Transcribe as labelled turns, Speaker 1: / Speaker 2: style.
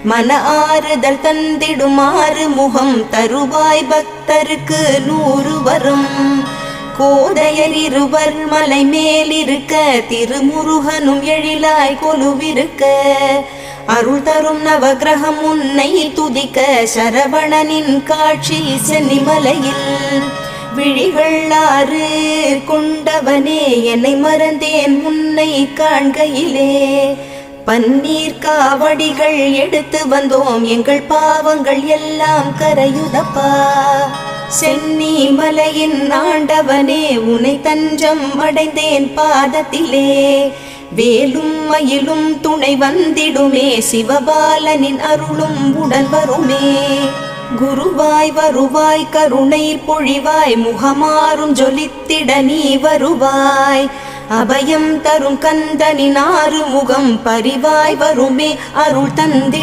Speaker 1: மன ஆறுதல் தந்திடுமாறு முகம் தருவாய் பக்தருக்கு 100 வரும். கோதையர் இருவர் மலை மேலிருக்க திருமுருகனும் எழிலாய் கொலுவிருக்க அருள் தரும் நவகிரகம் உன்னை துதிக்க சரவணனின் காட்சி சென்னிமலையில். விழிகள் 6 கொண்டவனே என்னை மறந்தேன் உன்னை காண்கையிலே. பன்னீர் காவடிகள் எடுத்து வந்தோம் எங்கள் பாவங்கள் எல்லாம் கரையுதப்பா. சென்னி மலையின் ஆண்டவனே உன்னை தஞ்சம் அடைந்தேன் பாதத்திலே. வேலும் மயிலும் துணை வந்திடுமே சிவபாலனின் அருளும் உடன் வருமே. குருவாய் வருவாய் கருணை பொழிவாய் முகமாறும் ஜொலித்திட நீ வருவாய். அபயம் தரும் கந்தனின் 6 முகம் பரிவாய் வருமே அருள் தந்திட.